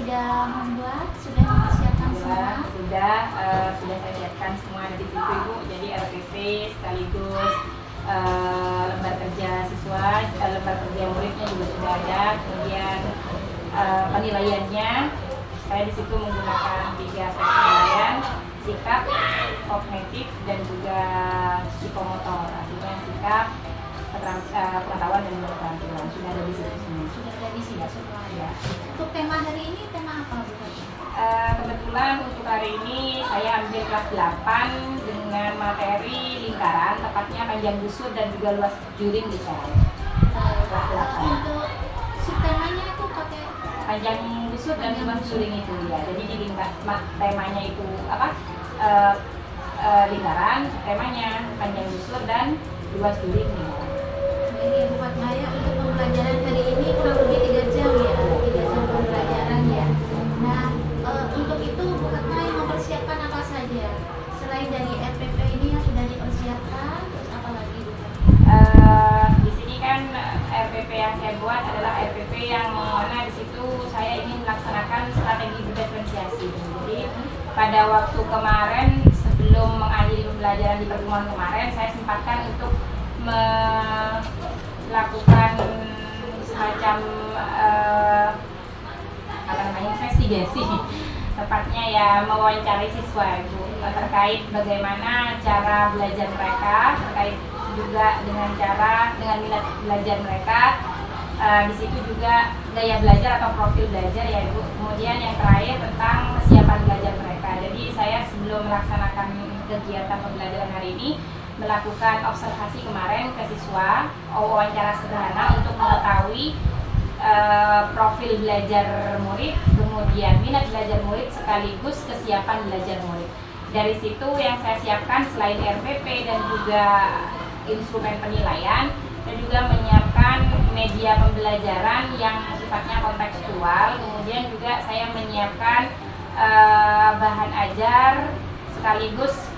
sudah membuat, sudah mempersiapkan semua? Sudah saya siapkan semua ada di situ Ibu. Jadi RPP sekaligus lembar kerja siswa, lembar kerja muridnya juga sudah ada. Kemudian penilaiannya saya di situ menggunakan 3 aspek penilaian: sikap, kognitif, dan juga psikomotor. Artinya sikap, pengetahuan dan keterampilan sudah ada di situ semua. Sudah ada di situ semua Ya. Untuk tema hari ini, tema apa Bu? Kebetulan untuk hari ini saya ambil kelas 8 dengan materi lingkaran, tepatnya panjang busur dan juga luas juring lingkaran. Kelas 8. Untuk subtemanya itu pakai Panjang busur dan luas juring itu ya. Jadi di temanya itu apa? Lingkaran, temanya panjang busur dan luas juring lingkaran. ini Bu Fatmaya. Untuk pembelajaran hari ini kurang lebih 3 jam ya, 3 jam pembelajaran ya. Nah, untuk itu Bu Fatmaya mempersiapkan apa saja? Selain dari RPP ini yang sudah dipersiapkan, terus apa lagi Bu? Di sini kan RPP yang saya buat adalah RPP yang mana di situ saya ingin melaksanakan strategi berdiferensiasi. Jadi pada waktu kemarin sebelum mengakhiri pembelajaran di pertemuan kemarin, saya sempatkan untuk melakukan semacam investigasi, tepatnya ya mewawancarai siswa Ibu, terkait bagaimana cara belajar mereka, terkait juga dengan minat belajar mereka. Di situ juga gaya belajar atau profil belajar ya Ibu. Kemudian yang terakhir tentang kesiapan belajar mereka. Jadi saya sebelum melaksanakan kegiatan pembelajaran hari ini melakukan observasi kemarin ke siswa, wawancara sederhana untuk mengetahui profil belajar murid, kemudian minat belajar murid sekaligus kesiapan belajar murid. Dari situ yang saya siapkan selain RPP dan juga instrumen penilaian, saya juga menyiapkan media pembelajaran yang sifatnya kontekstual. Kemudian juga saya menyiapkan bahan ajar sekaligus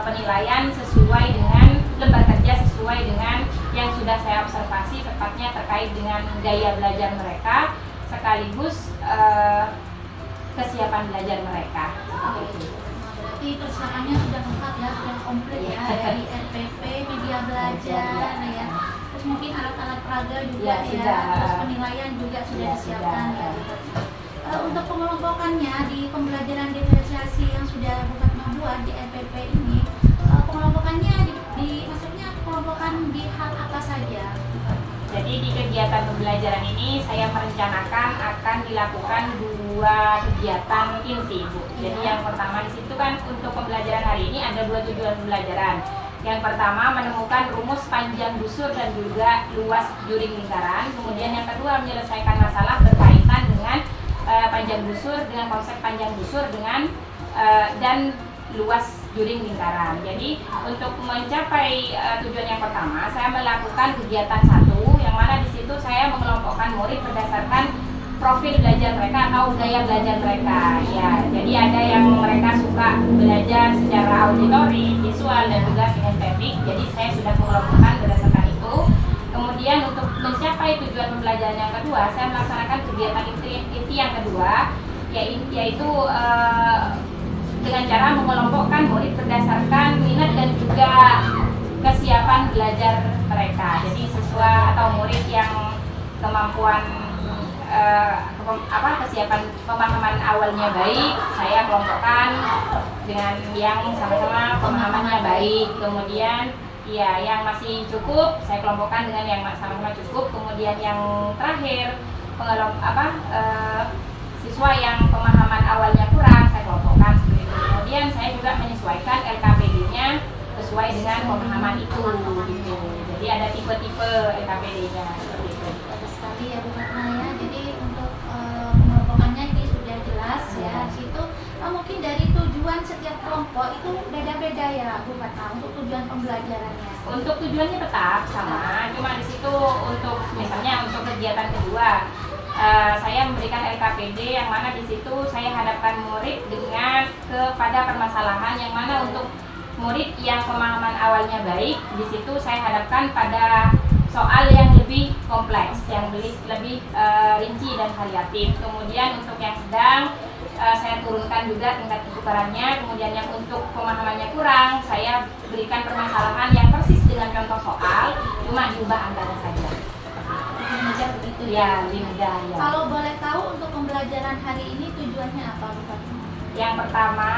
penilaian sesuai dengan lembar kerja sesuai dengan yang sudah saya observasi, tepatnya terkait dengan gaya belajar mereka sekaligus kesiapan belajar mereka. Berarti persiapannya sudah lengkap ya, sudah komplit ya, dari RPP, media belajar ya. Terus mungkin alat-alat peraga juga ya, terus penilaian juga sudah disiapkan ya. Untuk pengelompokannya di pembelajaran diferensiasi yang sudah Bu Fatma buat di RPP ini, pengelompokannya maksudnya pengelompokan di hal apa saja? Jadi di kegiatan pembelajaran ini saya merencanakan akan dilakukan 2 kegiatan inti Bu. Jadi yang pertama di situ kan untuk pembelajaran hari ini ada 2 tujuan pembelajaran. Yang pertama menemukan rumus panjang busur dan juga luas juring lingkaran. Kemudian yang kedua menyelesaikan masalah berkaitan dengan panjang busur, dengan konsep panjang busur dengan dan luas juring lingkaran. Jadi untuk mencapai tujuan yang pertama, saya melakukan kegiatan 1 yang mana di situ saya mengelompokkan murid berdasarkan profil belajar mereka atau gaya belajar mereka. Ya, jadi ada yang mereka suka belajar secara auditori, visual dan juga kinestetik. Jadi saya sudah mengelompokkan berdasarkan itu. Kemudian untuk mencapai tujuan pembelajaran yang kedua, saya melaksanakan kegiatan inti yang kedua, yaitu dengan cara mengelompokkan murid berdasarkan minat dan juga kesiapan belajar mereka. Jadi siswa atau murid yang kemampuan kesiapan pemahaman awalnya baik, saya kelompokkan dengan yang sama-sama pemahamannya baik. Kemudian ya yang masih cukup saya kelompokkan dengan yang sama-sama cukup. Kemudian yang terakhir siswa yang pemahaman awalnya kurang saya kelompokkan seperti itu. Kemudian saya juga menyesuaikan LKPD-nya sesuai dengan pemahaman itu gitu. Jadi ada tipe-tipe LKPD-nya seperti itu. Bagus sekali ya Bu Fatma ya. Jadi untuk pengelompokannya ini sudah jelas ya. Situ mungkin dari tujuan setiap kelompok itu beda-beda ya Bu Fatma untuk tujuan pembelajarannya. Untuk tujuannya tetap sama, cuma di situ untuk misalnya untuk kegiatan kedua saya memberikan LKPD yang mana di situ saya hadapkan murid dengan kepada permasalahan yang mana untuk murid yang pemahaman awalnya baik, di situ saya hadapkan pada soal yang lebih kompleks, yang lebih rinci dan variatif. Kemudian untuk yang sedang saya turunkan juga tingkat kesukarannya. Kemudian yang untuk pemahamannya kurang, saya berikan permasalahan yang persis dengan contoh soal, cuma diubah angkanya saja. Mudah begitu Ya, lebih mudah ya. Kalau boleh tahu untuk pembelajaran hari ini tujuannya apa, Bu Fatma? Yang pertama,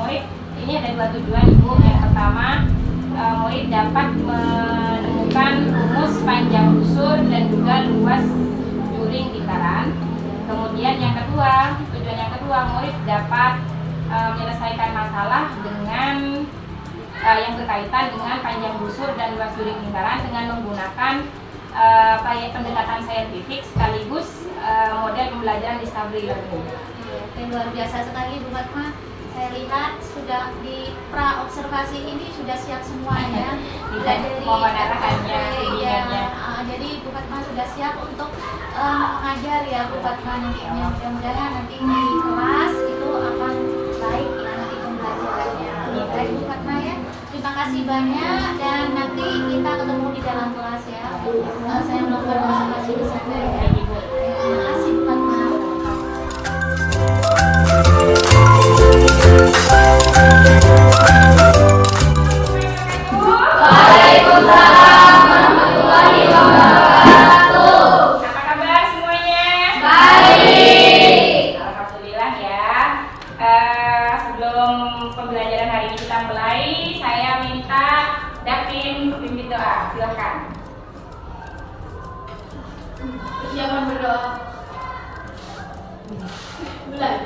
murid ini ada dua tujuan, Ibu. Yang pertama, murid dapat menemukan rumus panjang busur dan juga luas juring lingkaran. Kemudian yang kedua, tujuan yang kedua, murid dapat menyelesaikan masalah dengan yang berkaitan dengan panjang busur dan luas juring lingkaran dengan menggunakan pendekatan saintifik sekaligus model pembelajaran discovery learning. Oke, luar biasa sekali Bu Fatma. Saya lihat sudah di pra observasi ini sudah siap semuanya. Tidak mohon arahannya, bimbingannya. Jadi Bu Fatma sudah siap untuk mengajar ya Bu Fatma nantinya. Mudah-mudahan nanti di kelas itu akan baik ya nanti pembelajarannya. Baik Bu Fatma ya. Terima kasih banyak dan nanti kita ketemu di dalam kelas ya. Saya melakukan observasi di sana ya. Terima kasih Bu Fatma. Waalaikumsalam warahmatullahi wabarakatuh. Apa kabar semuanya? Baik. Alhamdulillah ya. Sebelum pembelajaran hari ini kita mulai, saya minta Davin pimpin doa. Silakan. Siapa berdoa? Mulai.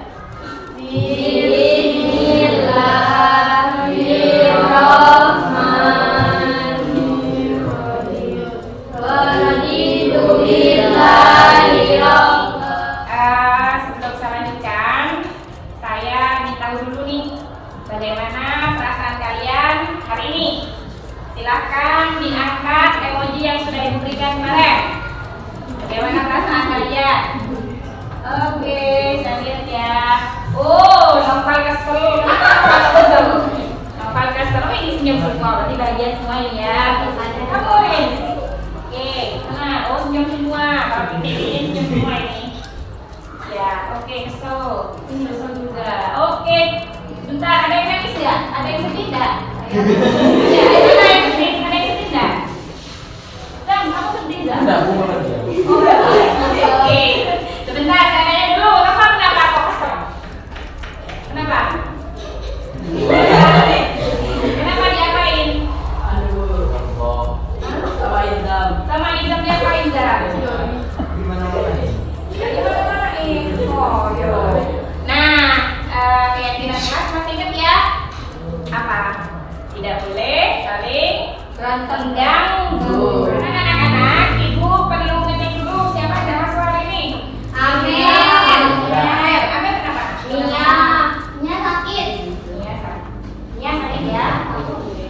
Sebelum saya lanjutkan, saya minta dulu nih bagaimana perasaan kalian hari ini. Silahkan diangkat emoji yang sudah diberikan kemarin. Bagaimana perasaan kalian? Oke, saya lihat ya. Oh, Novel kesel. Novel kesel. Oh, ini senyum semua. Berarti bahagia semua ini ya. Kamu ini. Oke, nah, oh senyum semua. Kalau ini senyum semua ini. Ya, oke, kesel. Kesel juga. Oke, bentar. Ada yang nangis ya? Ada yang sedih enggak? Ya, ada yang sedih. Ada yang sedih enggak? Dan kamu sedih enggak? Enggak, aku mau lagi. Oh, oke. Sebentar, saya tanya dulu. Kenapa kok kesel? Kenapa? Kenapa diapain? Sama Indam. Sama Idam diapain, Zara? Gimana mulai? Dimarahin. Oh, yo. Nah, keyakinan kelas masih ingat ya? Apa? Tidak boleh saling mengganggu. Anak-anak, ibu perlu ngecek dulu siapa yang dapat suara ini. Amin. Amin kenapa? Nia sakit. Nia sakit ya.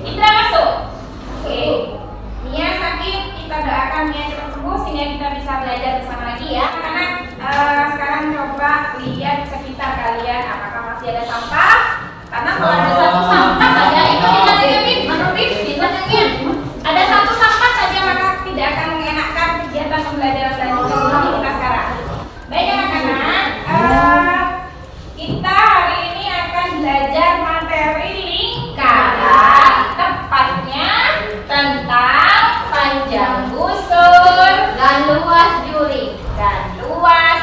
Indra masuk. Oke. Nia sakit, kita doakan Nia cepat sembuh sehingga kita bisa belajar bersama lagi ya. Anak-anak, sekarang coba lihat sekitar kalian apakah masih ada sampah? Karena kalau ada satu sampah saja itu kita titipin, menurut ditengin. Ada satu sampah saja maka tidak akan mengenakkan kegiatan pembelajaran selanjutnya kita sekarang. Baik anak-anak, kita hari ini akan belajar materi lingkaran, tepatnya tentang panjang busur dan luas juring ya, luas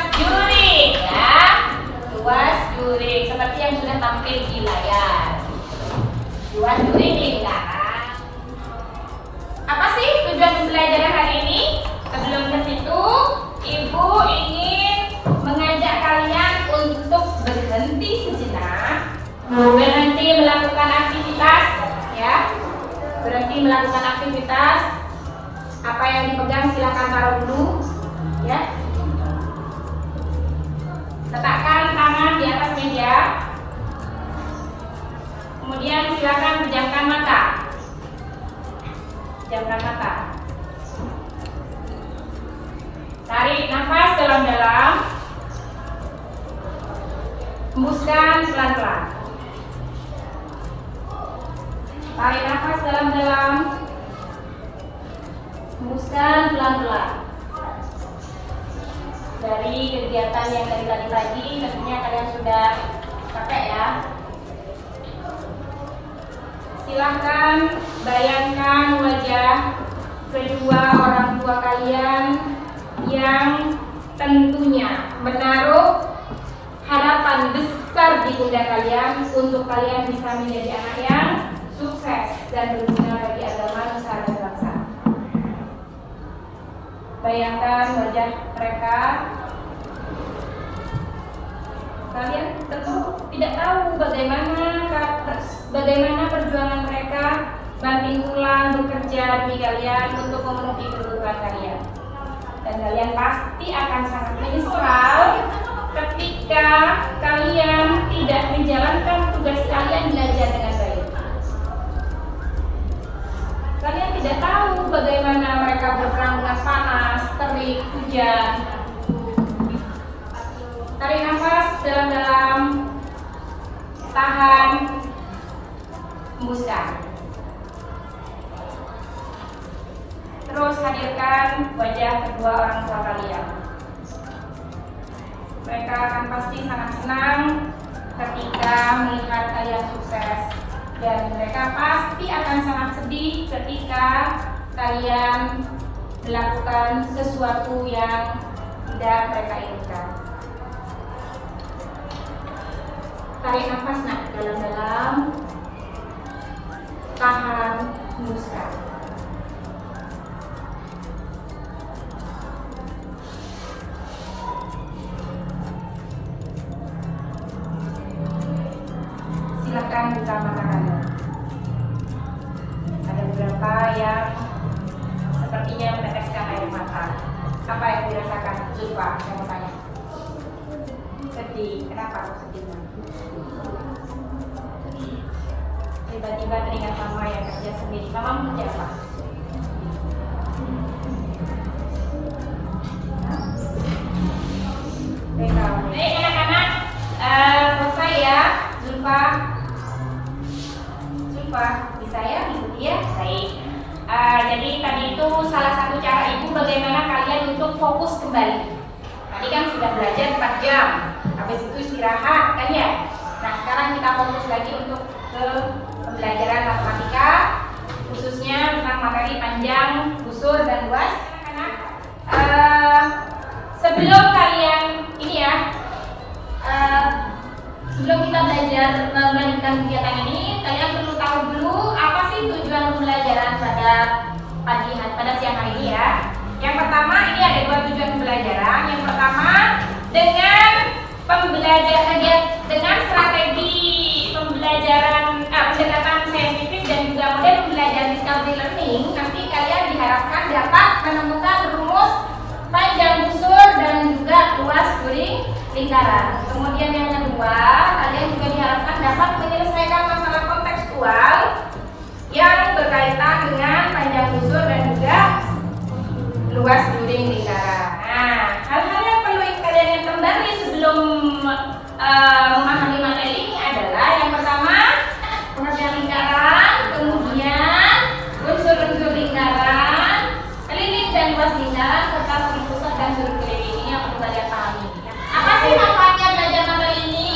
juring seperti yang sudah tampil di layar. Luas juring lingkaran. Apa sih tujuan pembelajaran hari ini? Sebelum ke situ, Ibu ingin mengajak kalian untuk berhenti sejenak, berhenti melakukan aktivitas, ya, berhenti melakukan aktivitas. Apa yang dipegang silakan taruh dulu, ya. Letakkan tangan di atas meja. Kemudian silakan pejamkan mata. Pejamkan mata. Tarik nafas dalam-dalam. Hembuskan pelan-pelan. Tarik nafas dalam-dalam. Hembuskan pelan-pelan. Dari kegiatan yang dari tadi pagi, tentunya kalian sudah pakai ya. Silahkan bayangkan wajah kedua orang tua kalian yang tentunya menaruh harapan besar di pundak kalian untuk kalian bisa menjadi anak yang sukses dan berguna bagi agama, nusa dan bangsa. Bayangkan wajah mereka. Kalian tentu tidak tahu bagaimana perjuangan mereka banting tulang bekerja demi kalian untuk memenuhi kebutuhan kalian. Dan kalian pasti akan sangat menyesal ketika kalian tidak menjalankan tugas kalian belajar dengan baik. Kalian tidak tahu bagaimana mereka berperang dengan panas, terik, hujan. Tarik nafas dalam-dalam, tahan, hembuskan. Terus hadirkan wajah kedua orang tua kalian. Mereka akan pasti sangat senang ketika melihat kalian sukses, dan mereka pasti akan sangat sedih ketika kalian melakukan sesuatu yang tidak mereka inginkan. Tarik nafas nak dalam-dalam, tahan, hembuskan. Silakan buka mata kalian. Ada beberapa yang sepertinya meneteskan air mata. Apa yang dirasakan? Zulfa, saya mau tanya. Sedih. Kenapa kok sedih? Tiba-tiba teringat mama yang kerja sendiri. Mama kerja apa? Baik anak-anak, selesai ya, Zulfa. Bisa ya, ikuti ya. Baik. Jadi tadi itu salah satu cara ibu bagaimana kalian untuk fokus kembali. Tadi kan sudah belajar 4 jam, habis itu istirahat kan ya. Nah sekarang kita fokus lagi untuk ke pembelajaran matematika, khususnya tentang materi panjang, busur dan luas. Anak-anak, sebelum kalian ini ya, sebelum kita belajar melanjutkan kegiatan ini, kalian perlu tahu dulu apa sih tujuan pembelajaran pada siang hari ini ya. Yang pertama, ini ada 2 tujuan pembelajaran. Yang pertama, dengan dengan strategi pembelajaran pendekatan saintifik dan juga model pembelajaran discovery learning, nanti kalian diharapkan dapat menemukan rumus panjang busur dan juga luas kuring lingkaran. Kemudian yang kedua, kalian juga diharapkan dapat menyelesaikan masalah kontekstual yang berkaitan dengan panjang busur dan juga luas kuring lingkaran. Nah, hal-hal yang perlu kalian kembali sebelum memahami materi ini adalah yang pertama pengertian lingkaran, kemudian unsur-unsur lingkaran, keliling dan luas lingkaran, serta sudut pusat dan sudut keliling. Ini yang perlu kalian pahami. Apa sih manfaatnya belajar materi ini?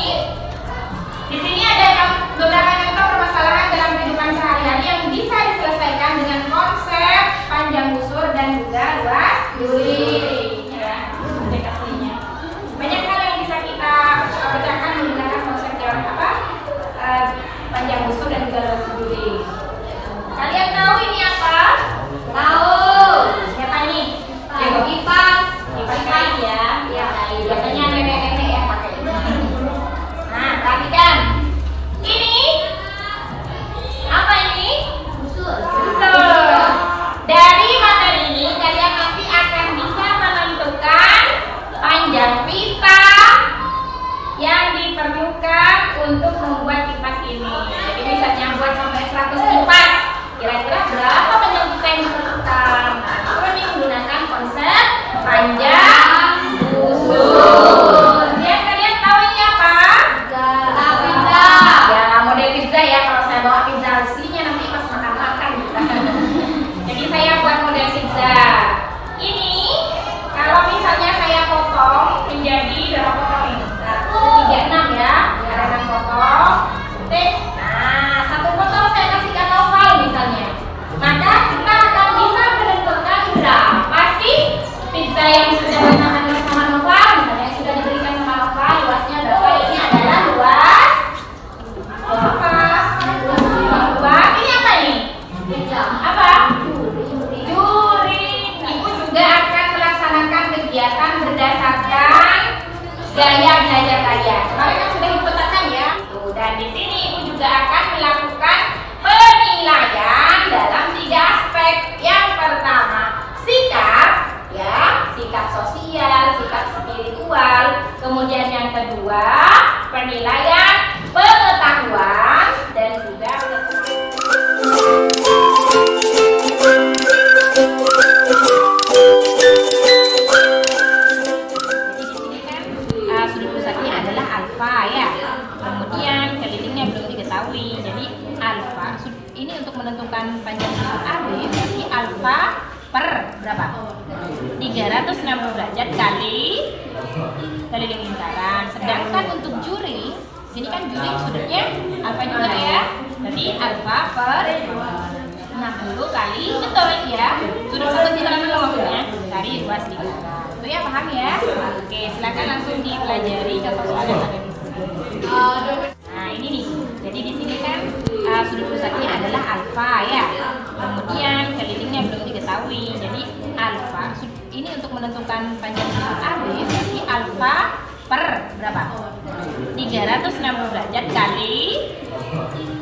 Di sini ada beberapa contoh permasalahan dalam kehidupan sehari-hari yang bisa diselesaikan dengan konsep panjang busur dan juga luas kuring. Ya, banyak hal yang bisa kita pecahkan menggunakan konsep teori apa? gaya belajar kalian. Kemarin kan sudah Ibu katakan ya. Tuh, dan di sini Ibu juga akan melakukan penilaian dalam 3 aspek. Yang pertama, sikap, ya, sikap sosial, sikap spiritual. Kemudian yang kedua, penilaian pengetahuan dan juga sudut pusatnya adalah alfa ya. Kemudian kelilingnya belum diketahui. Jadi alfa ini untuk menentukan panjang sudut AB berarti alfa per berapa? 360 derajat kali keliling lingkaran. Sedangkan untuk juri, sini kan juri sudutnya alfa juga ya. Jadi alfa per 60 kali betul ya. Sudut satu di dalam waktunya dari ruas lingkaran. Itu ya, paham ya? Oke, silakan langsung dipelajari contoh soal yang ada di sini. Nah, ini nih. Jadi di sini kan sudut pusatnya adalah alfa ya. Kemudian kelilingnya belum diketahui. Jadi alfa ini untuk menentukan panjang sudut AB berarti alfa per berapa? 360 derajat kali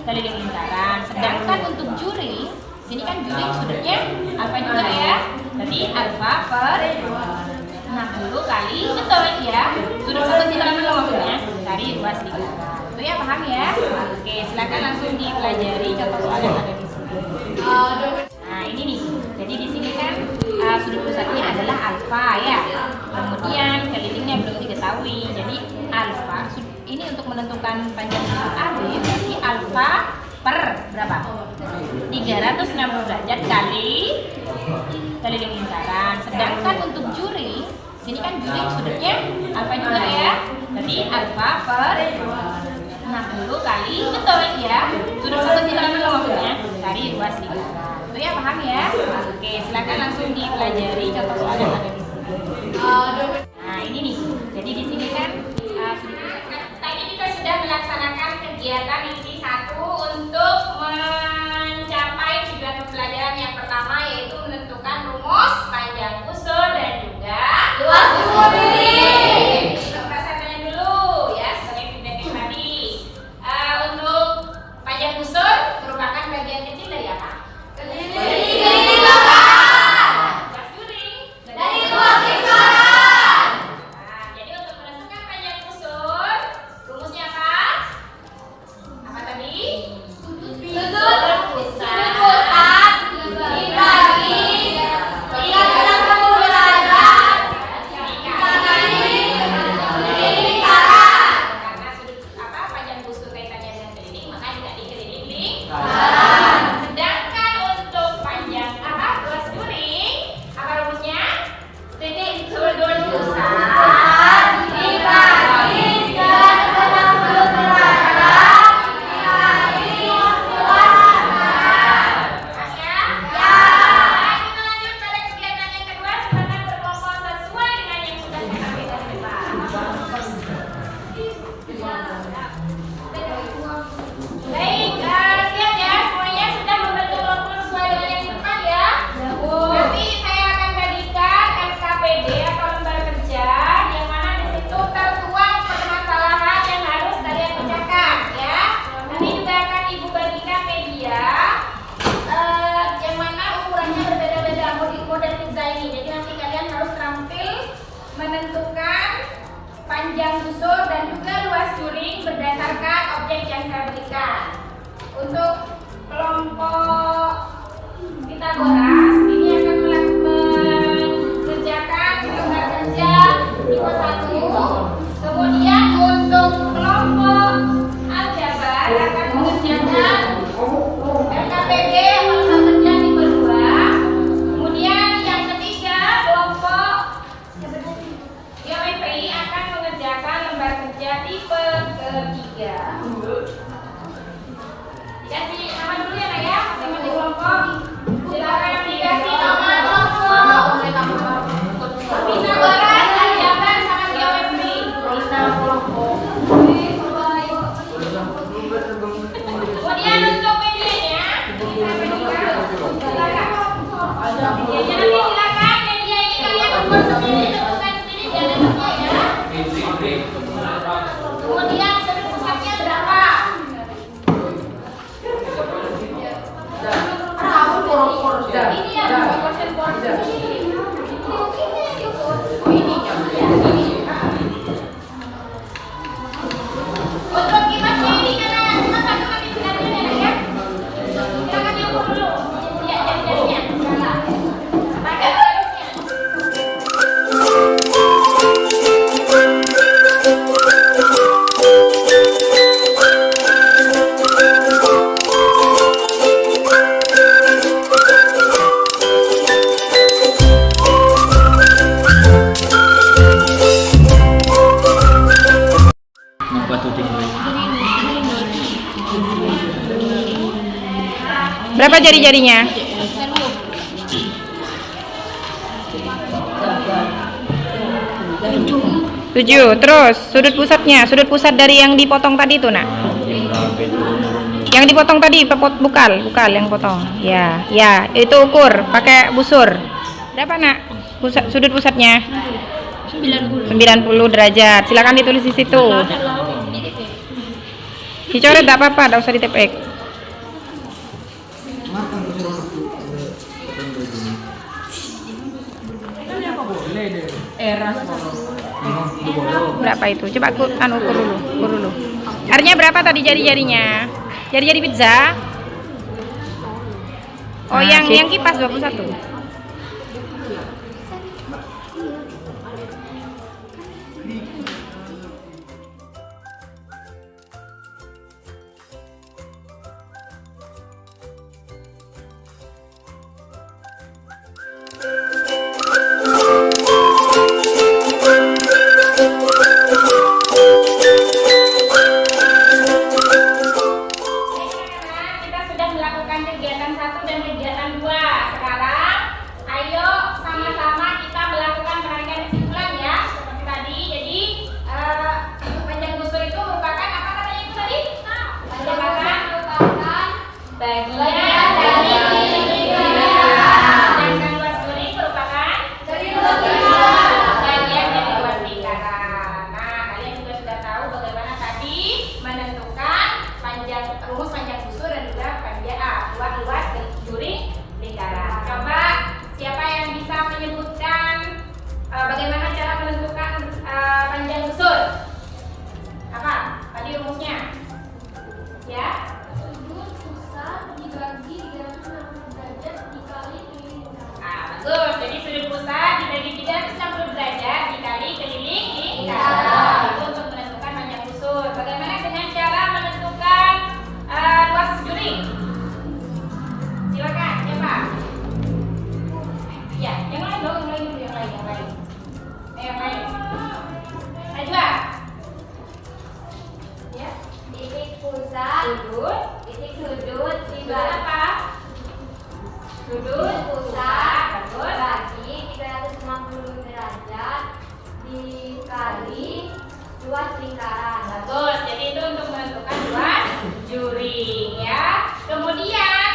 keliling lingkaran. Sedangkan untuk juri, sini kan juri sudutnya alfa juga ya. Jadi alfa per 60 kali betul ya. Sudut satu di dalam waktunya dari ruas lingkaran. Itu ya, paham ya? Oke, silakan langsung dipelajari contoh soal yang ada di sini. Nah, ini nih. Jadi di sini kan sudut pusatnya adalah alfa ya. Kemudian kelilingnya belum diketahui. Jadi alfa ini untuk menentukan panjang sudut AB berarti alfa per berapa? 360 derajat kali keliling lingkaran. Sedangkan untuk juri, sini kan juri sudutnya alfa juga ya. Jadi alfa per 60 kali betul ya. Sudut satu di dalam waktunya dari ruas lingkaran. Itu ya, paham ya? Oke, silakan langsung dipelajari contoh soal yang ada di sini. Nah, ini nih. Jadi di sini kan tadi kita sudah melaksanakan kegiatan inti 1 untuk mencapai tujuan pembelajaran yang pertama, yaitu menentukan rumus panjang busur dan juga luas juri. Coba saya tanya dulu ya, sebagai feedback yang tadi. Untuk panjang busur merupakan bagian kecil dari apa? Dari lingkaran. Luas juri dari luas lingkaran. Nah, jadi untuk menentukan panjang busur, rumusnya apa? Apa tadi? Sudut pusat dibagi 360 derajat dikali lingkaran. Karena sudut panjang busur kaitannya dengan keliling, maka tidak dikeliling lingkaran. Sedangkan untuk panjang luas juri, apa rumusnya? Titik sudut pusat dibagi 360 derajat dikali luas lingkaran. Ya? Ya. Kita lanjut pada kegiatan yang kedua, silakan berkelompok sesuai dengan yang sudah saya sampaikan di depan. Baik, siap ya, semuanya sudah membentuk kelompok sesuai dengan yang di depan ya. Nanti saya akan bagikan SKPD atau lembar kerja yang mana di situ tertuang permasalahan yang harus kalian kerjakan ya. Nanti juga akan Ibu bagikan media yang mana ukurannya berbeda-beda model pizza ini. Jadi nanti kalian harus terampil menentukan panjang busur dan juga luas juring berdasarkan objek yang saya berikan. Untuk kelompok Pitagoras ini akan mengerjakan lembar kerja tipe 1. Kemudian untuk kelompok Aljabar akan mengerjakan LKPD atau lembar kerja tipe 2. Kemudian yang ketiga kelompok geometri akan mengerjakan lembar kerja tipe ketiga. Dikasih nama dulu ya Nak ya, masing-masing kelompok. Silakan dikasih nama kelompok. Pitagoras, Aljabar, sama geometri. Kemudian Berapa jari-jarinya? 7. Terus sudut pusatnya, sudut pusat dari yang dipotong tadi itu, Nak. Yang dipotong tadi, bukal yang potong. Ya, itu ukur pakai busur. Berapa, Nak? Sudut pusatnya? 90 derajat. Silakan ditulis di situ. Dicoret enggak apa-apa, enggak usah ditepek. Berapa itu? Coba ukur dulu. Artinya berapa tadi jari-jarinya? Jari-jari pizza? Oh, yang kipas 21. Bagaimana cara menentukan panjang busur? Apa? Tadi rumusnya? Ya? Sudut pusat dibagi 360 derajat dikali keliling lingkaran. Bagus. Jadi sudut pusat dibagi 360 derajat dikali keliling lingkaran. Itu untuk menentukan panjang busur. Bagaimana dengan cara menentukan luas juri? Silakan, siapa? Ya, yang lain dong, yang lain. Yang lain. Najwa. Ya, Titik pusat, titik sudut Sudut apa? Sudut pusat bagus. bagi 360 derajat dikali luas lingkaran. Bagus. Jadi itu untuk menentukan luas juri, ya. Kemudian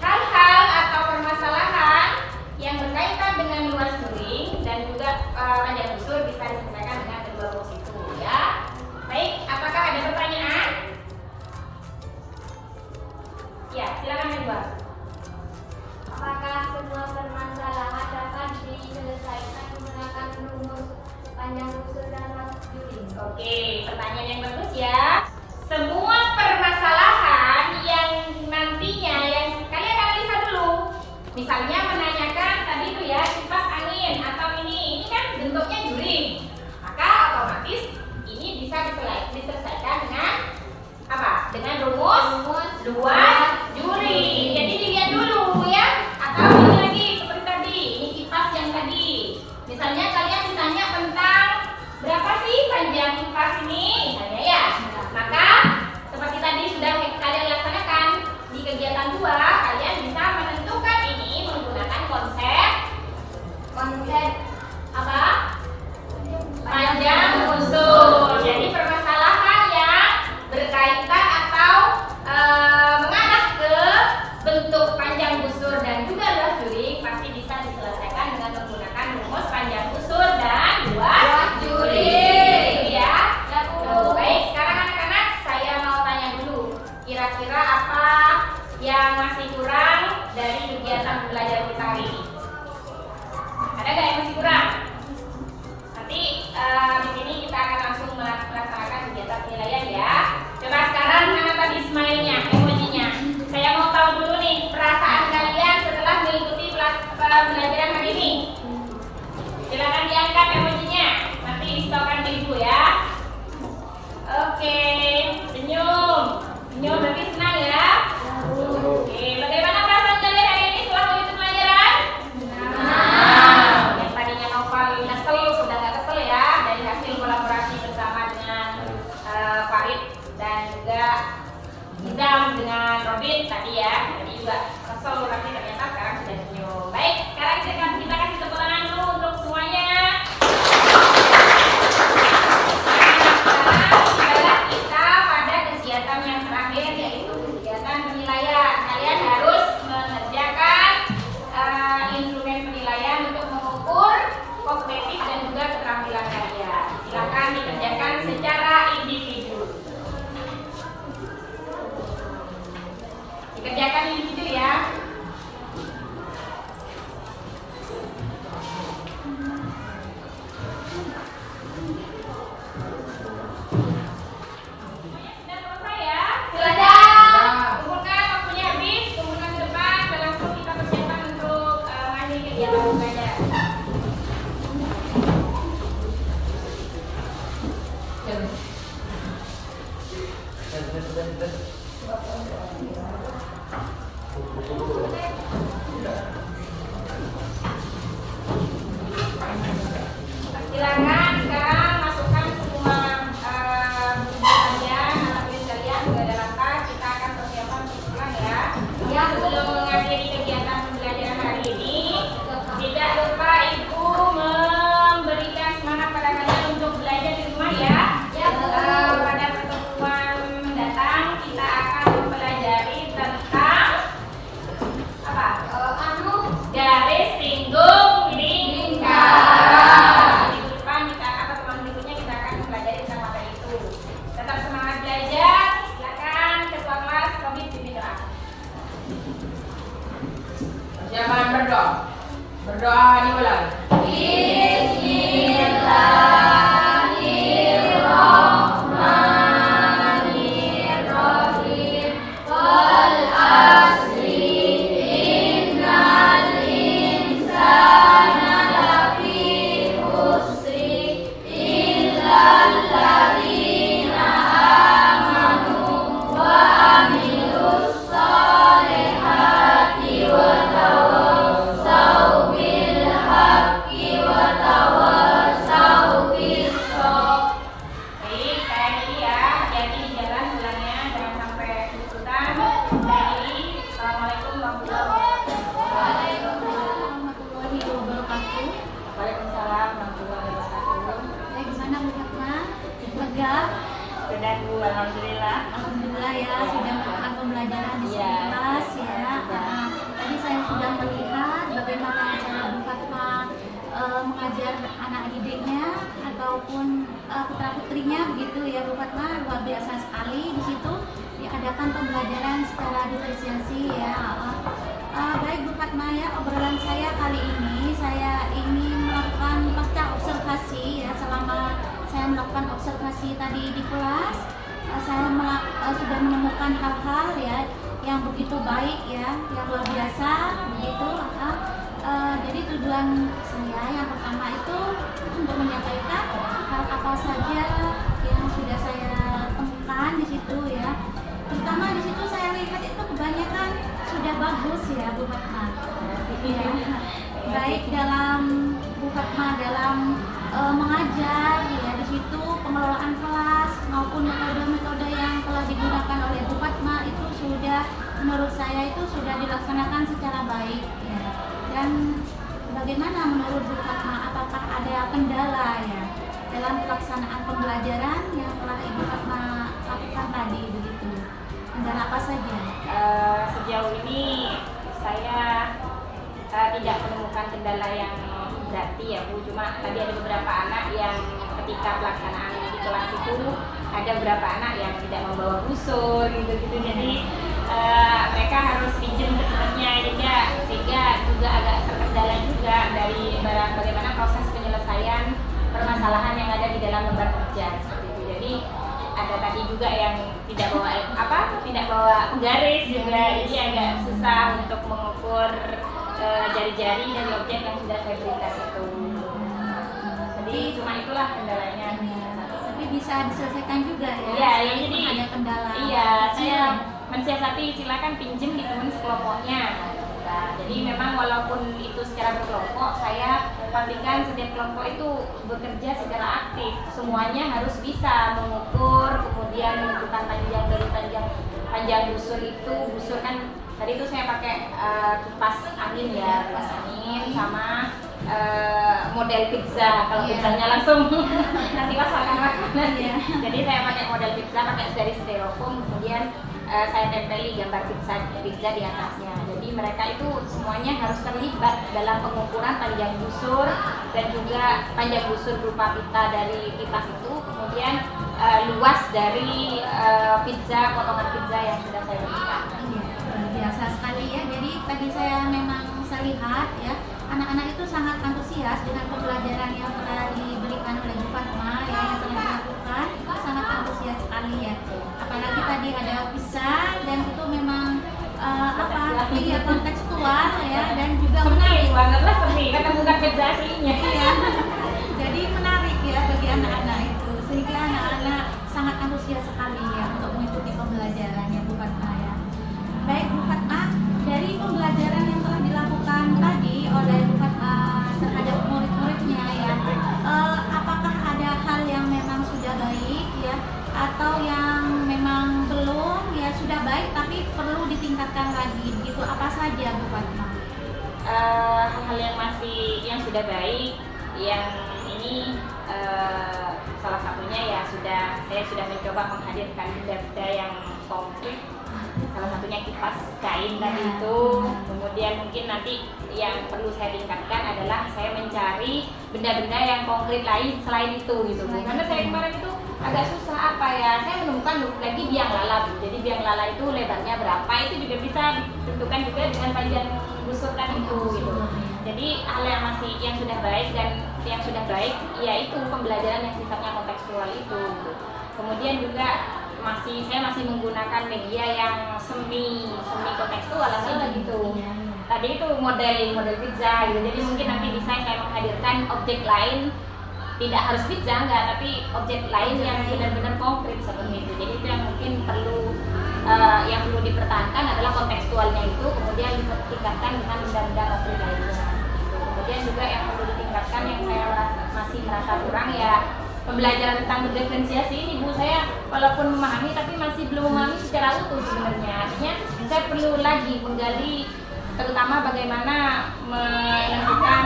hal-hal atau permasalahan yang berkaitan dengan luas juri dan juga panjang busur bisa diselesaikan dengan kedua rumus itu, ya. Baik, apakah ada pertanyaan? Ya, silakan Najwa. Apakah semua permasalahan dapat diselesaikan menggunakan rumus panjang busur dan luas juri? Oke, pertanyaan yang bagus ya. Semua permasalahan yang nantinya yang kalian analisa dulu. Misalnya menanyakan tadi itu ya kipas angin atau ini kan bentuknya juri. Maka otomatis ini bisa diselesaikan dengan apa? Dengan rumus luas juri. Jadi dilihat dulu ya. Atau ini lagi seperti tadi, ini kipas yang tadi. Misalnya kalian ditanya tentang berapa sih panjang kipas ini? Misalnya ya. Maka seperti tadi sudah kalian laksanakan di kegiatan 2, kalian bisa menentukan ini menggunakan konsep apa? Panjang busur. Jadi permasalahan yang berkaitan atau mengarah ke bentuk panjang busur dan juga luas juri pasti bisa diselesaikan dengan menggunakan rumus panjang busur dan luas juri, ya. Baik, sekarang anak-anak saya mau tanya dulu, kira-kira apa yang masih kurang dari kegiatan belajar kita hari ini? Ada nggak yang masih kurang? Nanti di sini kita akan langsung melaksanakan kegiatan penilaian ya. Coba sekarang mana tadi smile-nya, emojinya. Saya mau tahu dulu nih perasaan kalian setelah mengikuti pembelajaran hari ini. Silakan diangkat emojinya. Nanti di-stopkan di ibu ya. Oke, senyum. Senyum berarti senang ya. Oke, bagaimana perasaan kalian hari ini setelah mengikuti pelajaran? Yang tadinya Noval kesel sudah nggak kesel ya dari hasil kolaborasi bersama dengan Farid dan juga Izam dengan Robin tadi ya. Tadi juga kesel, tapi ternyata sekarang sudah senyum. Baik, sekarang kita kasih tepuk tangan dulu untuk semuanya. Nah, sekarang adalah kita pada kegiatan yang terakhir, yaitu kegiatan penilaian. Kalian harus mengerjakan instrumen penilaian untuk mengukur kognitif dan juga keterampilan kalian. Silakan dikerjakan secara individu. Dikerjakan individu ya. Sudah selesai ya? Silakan. Kumpulkan waktunya habis, kumpulkan ke depan dan langsung kita persiapkan untuk mengakhiri kegiatan belajar. Silakan sekarang masukkan semua buku kalian, alat tulis kalian ke dalam tas. Kita akan persiapan untuk pulang ya. Ya, sebelum mengakhiri kegiatan pembelajaran hari ini, tidak lupa Ibu memberikan semangat pada kalian untuk belajar di rumah ya. Pada pertemuan mendatang kita akan mempelajari tentang apa? Garis singgung lingkaran. Minggu depan kita akan pertemuan berikutnya kita akan mempelajari tentang materi itu. Tetap semangat belajar. Silakan ketua kelas Robi pimpin doa. Jangan berdoa. Berdoa diulang. Bismillahirrahmanirrahim. Wal asri innal insana lafi khusri illal ladzina amanu wa amilus solihati wa tawassaw bil haqqi wa tawassaw bis sabr. Baik, saya Lili ya. Hati-hati di jalan pulangnya, jangan sampai kesulitan. Saya Lili. Assalamualaikum warahmatullahi wabarakatuh. Waalaikumsalam warahmatullahi wabarakatuh. Gimana Bu Fatma? Lega? Sudah Bu, alhamdulillah. Alhamdulillah ya, sudah melakukan pembelajaran di Iya. kelas ya. Tadi saya sudah melihat bagaimana cara Bu Fatma mengajar anak didiknya ataupun putra putrinya begitu ya Bu Fatma, luar biasa sekali di situ diadakan pembelajaran secara diferensiasi ya. Baik Bu Fatma ya, obrolan saya kali ini saya ingin melakukan pasca observasi ya. Selama saya melakukan observasi tadi di kelas, saya sudah menemukan hal-hal ya yang begitu baik ya, yang luar biasa begitu. Jadi tujuan saya yang pertama itu untuk menyampaikan hal apa saja yang sudah saya temukan di situ ya. Terutama di situ saya lihat itu kebanyakan sudah bagus ya Bu Fatma. Ya, baik dalam Bu Fatma dalam mengajar ya, di situ pengelolaan kelas maupun metode-metode yang telah digunakan oleh Bu Fatma itu sudah, menurut saya itu sudah dilaksanakan secara baik ya. Dan bagaimana menurut Bu Fatma, apakah ada kendala ya dalam pelaksanaan pembelajaran yang telah Ibu Fatma lakukan tadi begitu? Kendala apa saja? Sejauh ini saya tidak menemukan kendala yang berarti ya Bu. Cuma tadi ada beberapa anak yang ketika pelaksanaan di kelas itu ada beberapa anak yang tidak membawa busur gitu-gitu. Jadi mereka harus pinjam ke temannya sehingga juga agak terkendala juga dari bagaimana proses penyelesaian permasalahan yang ada di dalam lembar kerja seperti itu. Jadi ada tadi juga yang tidak bawa penggaris juga, jadi agak susah untuk mengukur jari-jari dari objek yang sudah saya berikan itu. Jadi cuma itulah kendalanya. Tapi bisa diselesaikan juga ya? Iya, ya, jadi ada kendala. Iya, saya mensiasati silakan pinjem di teman sekelompoknya. Nah, jadi memang walaupun itu secara berkelompok, saya pastikan setiap kelompok itu bekerja secara aktif. Semuanya harus bisa mengukur, kemudian menentukan panjang dari panjang panjang busur itu, busur kan tadi itu saya pakai kipas angin ya, kipas angin sama model pizza. Kalau pizzanya langsung nanti masakan makanan ya. Jadi saya pakai model pizza, pakai dari styrofoam, kemudian saya tempeli gambar pizza di atasnya. Jadi mereka itu semuanya harus terlibat dalam pengukuran panjang busur dan juga panjang busur berupa pita dari kipas itu, kemudian luas dari pizza, potongan pizza yang sudah saya berikan. Biasa sekali ya. Jadi tadi saya lihat ya, anak-anak itu sangat antusias dengan pembelajaran yang telah diberikan oleh Bu Fatma ya, yang telah dilakukan. Itu sangat antusias sekali ya. Apalagi tadi ada pizza dan itu memang iya kontekstual ya, dan juga menarik banget lah, seni karena bukan pizza aslinya ya. Jadi menarik ya bagi anak-anak itu, sehingga anak-anak sangat antusias sekali ya untuk mengikuti pembelajarannya Bu Fatma ya. Baik Bu Fatma, dari pembelajaran yang telah dilakukan tadi oleh Bu Fatma terhadap murid-muridnya ya, apakah ada hal yang memang sudah baik ya, atau yang memang belum ya, sudah baik tapi perlu ditingkatkan lagi begitu, apa saja Bu Fatma? Hal-hal yang sudah baik, yang ini salah satunya ya saya sudah mencoba menghadirkan benda-benda yang konkret. Salah satunya kipas kain tadi itu. Kemudian mungkin nanti yang perlu saya tingkatkan adalah saya mencari benda-benda yang konkret lain selain itu gitu. Karena saya kemarin itu agak susah saya menemukan lagi biang lala. Jadi biang lala itu lebarnya berapa, itu juga bisa ditentukan juga dengan panjang busur tadi itu gitu. Jadi hal yang sudah baik dan yang sudah baik yaitu pembelajaran yang sifatnya kontekstual itu. Kemudian juga saya masih menggunakan media yang semi kontekstual gitu. Tadi itu model pizza gitu. Jadi mungkin nanti bisa saya menghadirkan objek lain, tidak harus pizza tapi objek lain yang benar-benar konkret seperti itu. Jadi itu yang mungkin perlu dipertahankan adalah kontekstualnya itu, kemudian ditingkatkan dengan benda-benda konkret lainnya. Kemudian juga yang perlu ditingkatkan yang saya masih merasa kurang ya, pembelajaran tentang diferensiasi ini Bu, saya walaupun memahami tapi masih belum memahami secara utuh sebenarnya. Artinya saya perlu lagi menggali terutama bagaimana menentukan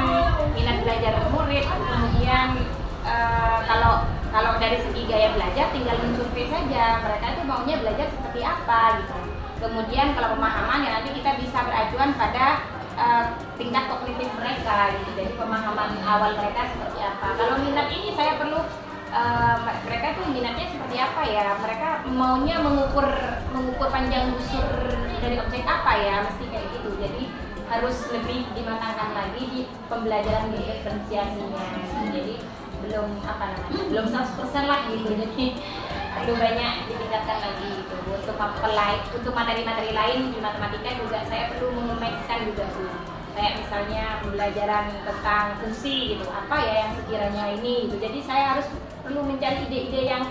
minat belajar murid. Kemudian kalau dari segi gaya belajar tinggal mensurvei saja mereka itu maunya belajar seperti apa gitu. Kemudian kalau pemahaman ya nanti kita bisa beracuan pada tingkat kognitif mereka gitu. Jadi pemahaman awal mereka seperti apa. Kalau minat ini saya perlu mereka tuh minatnya seperti apa ya, mereka maunya mengukur panjang busur dari objek apa ya, mesti kayak gitu. Jadi harus lebih dimatangkan lagi di pembelajaran diferensiasinya. Jadi belum 100% lah gitu. Jadi perlu banyak ditingkatkan lagi gitu. Untuk materi-materi lain di matematika juga saya perlu mengemaskan juga tuh. Kayak misalnya pembelajaran tentang fungsi gitu, apa ya yang sekiranya ini gitu. Jadi saya harus perlu mencari ide-ide yang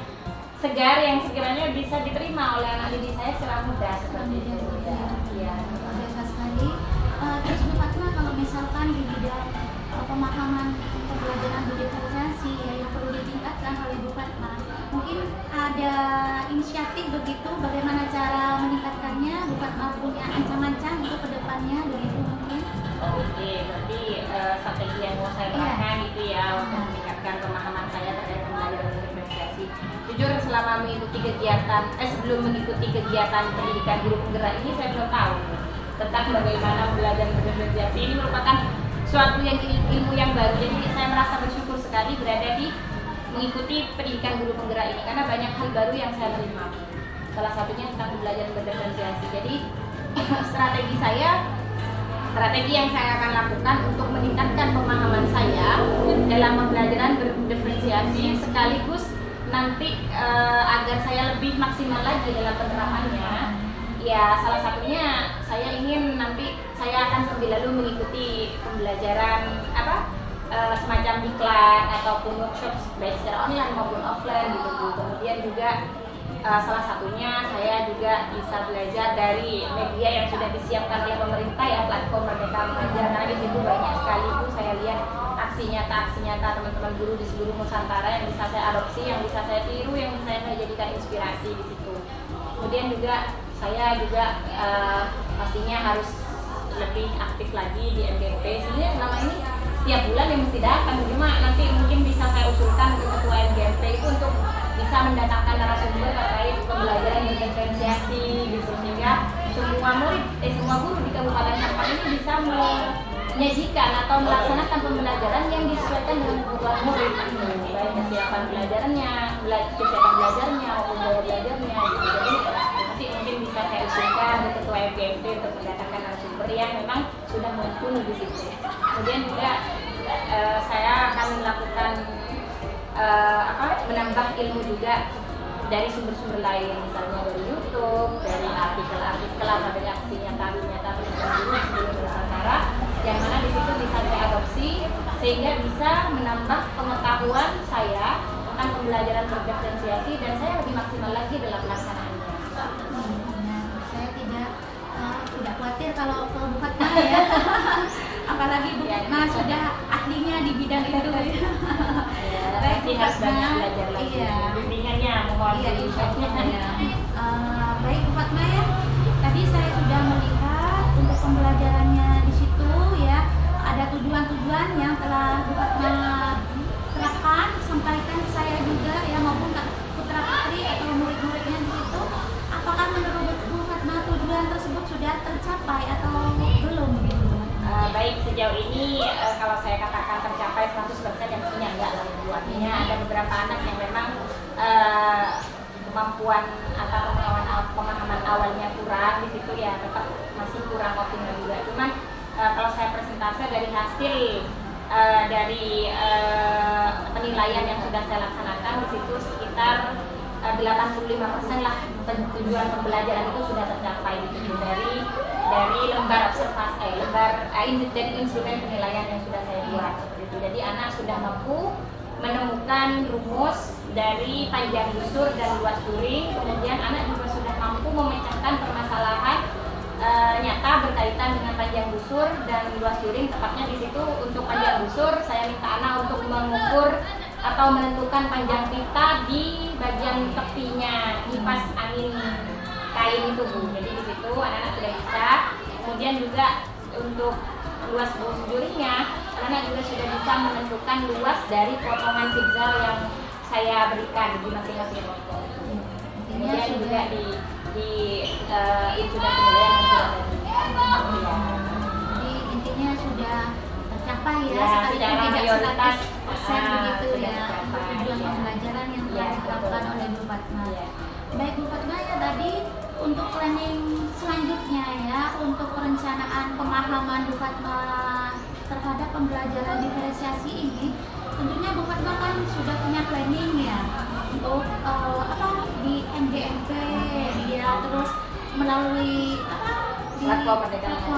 segar yang sekiranya bisa diterima oleh anak didik saya secara mudah seperti itu. Ya. Biasa sekali. Terus Bu Fatma, kalau misalkan di bidang pemahaman pembelajaran diferensiasi yang perlu ditingkatkan oleh Bu Fatma, mungkin ada inisiatif begitu bagaimana cara meningkatkannya? Bu Fatma punya ancang-ancang untuk kedepannya begitu mungkin? Oke, berarti strategi yang mau saya terapkan itu ya untuk meningkatkan pemahaman saya terkait pembelajaran diferensiasi. Jujur selama mengikuti kegiatan, sebelum mengikuti kegiatan pendidikan guru penggerak ini saya belum tahu tentang bagaimana belajar diferensiasi. Ini merupakan suatu ilmu yang baru. Jadi saya merasa bersyukur sekali berada di mengikuti pendidikan guru penggerak ini karena banyak hal baru yang saya terima. Salah satunya tentang belajar berdiferensiasi. Jadi strategi yang saya akan lakukan untuk meningkatkan pemahaman saya dalam pembelajaran berdiferensiasi sekaligus nanti agar saya lebih maksimal lagi dalam penerapannya. Ya salah satunya saya ingin nanti saya akan sambil lalu mengikuti pembelajaran semacam diklat ataupun workshop baik secara online maupun offline gitu. Kemudian juga salah satunya saya juga bisa belajar dari media yang sudah disiapkan oleh pemerintah ya, platform Merdeka Mengajar. Karena di situ banyak sekali Bu saya lihat aksi nyata teman-teman guru di seluruh Nusantara yang bisa saya adopsi, yang bisa saya tiru, yang bisa saya jadikan inspirasi di situ. Kemudian juga saya juga pastinya harus lebih aktif lagi di MGP. Sebenarnya selama ini setiap bulan yang mesti datang, cuma nanti mungkin bisa saya usulkan ke ketua MGP itu untuk bisa mendatangkan narasumber terkait pembelajaran berdiferensiasi gitu, sehingga semua guru di Kabupaten Sampang ini bisa menyajikan atau melaksanakan pembelajaran yang disesuaikan dengan kebutuhan murid, baik kesiapan belajarnya maupun gaya belajarnya gitu. Jadi nanti mungkin bisa saya usulkan ke ketua MGP untuk mendatangkan narasumber yang memang sudah mumpuni di situ. Kemudian juga saya akan melakukan menambah ilmu juga dari sumber-sumber lain, misalnya dari YouTube, dari artikel-artikel atau dari aksi nyata sebelum Nusantara, yang mana di situ bisa saya adopsi sehingga bisa menambah pengetahuan saya tentang pembelajaran berdiferensiasi dan saya lebih maksimal lagi dalam pelaksanaannya. Saya tidak khawatir kalau ke Bu Fatma ya. Apalagi Bu Fatma sudah ahlinya di bidang itu. Baik, Bu harus Fatma. banyak belajar lagi. Iya. Bimbingannya mohon Baik Bu Fatma ya. Tadi saya sudah melihat untuk pembelajarannya di situ ya. Ada tujuan-tujuan yang telah Bu Fatma terapkan, sampaikan ke saya juga ya, maupun ke putra-putri atau murid-muridnya di situ. Apakah menurut Bu Fatma tujuan tersebut sudah tercapai atau belum begitu? Baik, sejauh ini kalau saya katakan tercapai 100% yang punya enggak lah. Artinya ada beberapa anak yang memang kemampuan atau pemahaman awalnya kurang di situ ya, tetap masih kurang optimal juga. Cuman kalau saya presentase dari hasil dari penilaian yang sudah saya laksanakan di situ sekitar 85% lah tujuan pembelajaran itu sudah tercapai gitu, dari lembar observasi, dari instrumen penilaian yang sudah saya buat gitu. Jadi anak sudah mampu menemukan rumus dari panjang busur dan luas turing, kemudian anak juga sudah mampu memecahkan permasalahan nyata berkaitan dengan panjang busur dan luas turing. Tepatnya di situ untuk panjang busur saya minta anak untuk mengukur atau menentukan panjang pita di bagian tepinya kipas angin kain itu Bu. Jadi di situ anak-anak sudah bisa. Kemudian juga untuk luas busurnya anak-anak juga sudah bisa menentukan luas dari potongan zigzag yang saya berikan di masing-masing kelompok. Kemudian juga di instrumen penilaian yang sudah tadi. Jadi intinya sudah tercapai ya, Ya, sekalipun secara tidak mayoritas 100% begitu sudah ya, tercapai. tujuan pembelajaran yang telah Ya, dilakukan betul. oleh Bu Fatma. Ya. Baik Bu Fatma ya, tadi untuk planning selanjutnya ya, untuk perencanaan pemahaman Bu Fatma terhadap pembelajaran diferensiasi ini, tentunya Bu Fatma kan sudah punya planning ya untuk di MGMP ya, terus melalui di Platform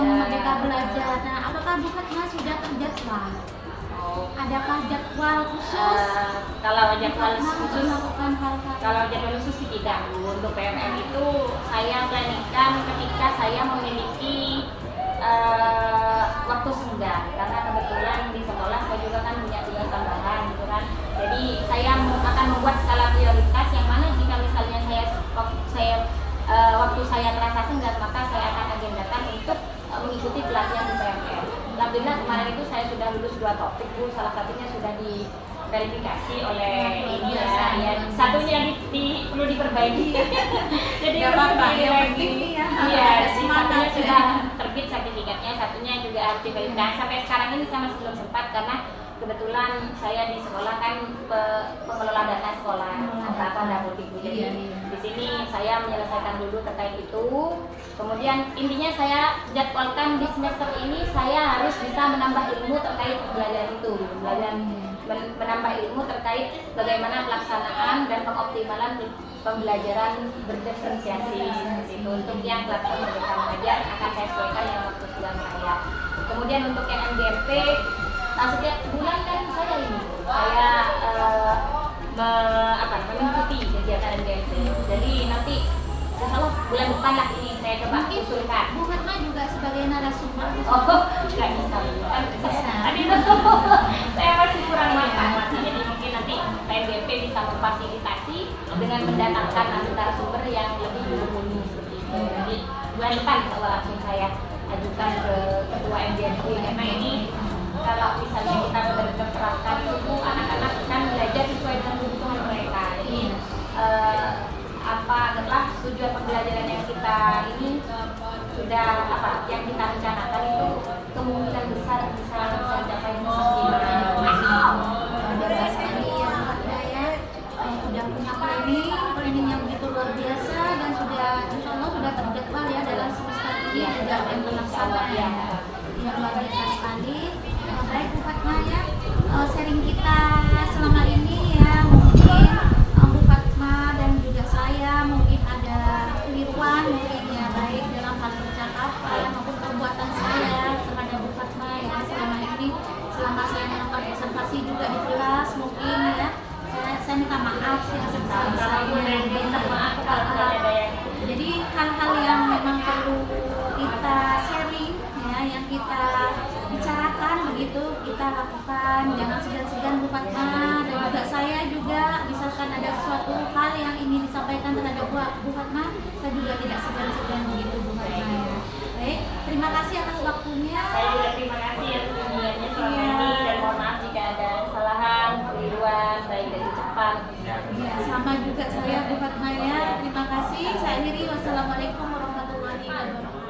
Merdeka Belajar. Nah, apakah Bu Fatma sudah terjadwal? Adakah jadwal khusus? Kalau jadwal Bu Fatma khusus melakukan hal-hal? Kalau jadwal khusus sih tidak Bu. Untuk PMM itu saya planningkan ketika saya memiliki waktu senggang, karena kebetulan di sekolah saya juga kan punya tugas tambahan gitu kan. Jadi saya akan membuat skala prioritas yang mana jika misalnya waktu saya terasa senggang, maka saya akan agendakan untuk mengikuti pelatihan di PMM. Alhamdulillah kemarin itu saya sudah lulus 2 topik Bu, salah satunya sudah diverifikasi oleh ini ya, satunya perlu diperbaiki. Jadi Gak perlu apa-apa, yang lagi. penting ya, Iya, ada jadi semangat satunya ya. sudah terbit sertifikatnya, satunya juga harus diverifikasi. Sampai sekarang ini saya masih belum sempat karena kebetulan saya di sekolah kan pengelola data sekolah atau dapur ibu. Jadi di sini saya menyelesaikan dulu terkait itu. Kemudian intinya saya jadwalkan di semester ini saya harus bisa menambah ilmu terkait pembelajaran itu, menambah ilmu terkait bagaimana pelaksanaan dan pengoptimalan pembelajaran berdiferensiasi itu. Untuk yang platform Merdeka Belajar akan saya sesuaikan dengan waktu sedang saya. Kemudian untuk yang MGMP, setiap bulan kan saya mengikuti kegiatan MGMP. Jadi nanti insya Allah bulan depan lah ini saya coba usulkan. Bu Fatma juga sebagai narasumber. Nggak bisa kan Bisa. tadi itu saya masih kurang matang masih. Jadi mungkin nanti PMGP bisa memfasilitasi dengan mendatangkan narasumber yang lebih mumpuni seperti itu. bulan depan insya Allah langsung saya ajukan ke ketua MDMP, karena ini kalau misalnya kita benar-benar terapkan itu anak-anak kan belajar sesuai dengan kebutuhan mereka. Jadi anggaplah tujuan pembelajaran yang kita ini sudah yang kita rencanakan itu kemungkinan besar bisa mencapai maksimal. Biasa sekali ya Mbak ya, sudah punya planning yang begitu luar biasa, dan sudah insya Allah sudah terjadwal ya dalam semester ini juga yang terlaksana ya. Yang luar biasa sekali. Baik Bu Fatma ya, sharing kita selama ini ya, mungkin Bu Fatma dan juga saya mungkin ada keliruan mungkin ya, baik dalam hal percakapan maupun perbuatan saya terhadap Bu Fatma ya selama ini, selama saya melakukan observasi juga di kelas mungkin ya, saya minta maaf ya sebesar-besarnya. Minta maaf kalau ada yang Jadi hal-hal yang memang perlu kita sharing ya, yang kita bicarakan begitu kita lakukan, jangan segan-segan Bu Fatma dan juga saya juga, misalkan ada sesuatu hal yang ingin disampaikan terhadap Bu Fatma, saya juga tidak segan-segan begitu Bu Fatma ya. Baik, terima kasih atas waktunya. Saya juga terima kasih atas kunjungannya selama ini, dan mohon maaf jika ada kesalahan, keliruan, baik dari ucapan. Ya, sama juga saya Bu Fatma ya. Terima kasih. Saya akhiri, wassalamualaikum warahmatullahi wabarakatuh.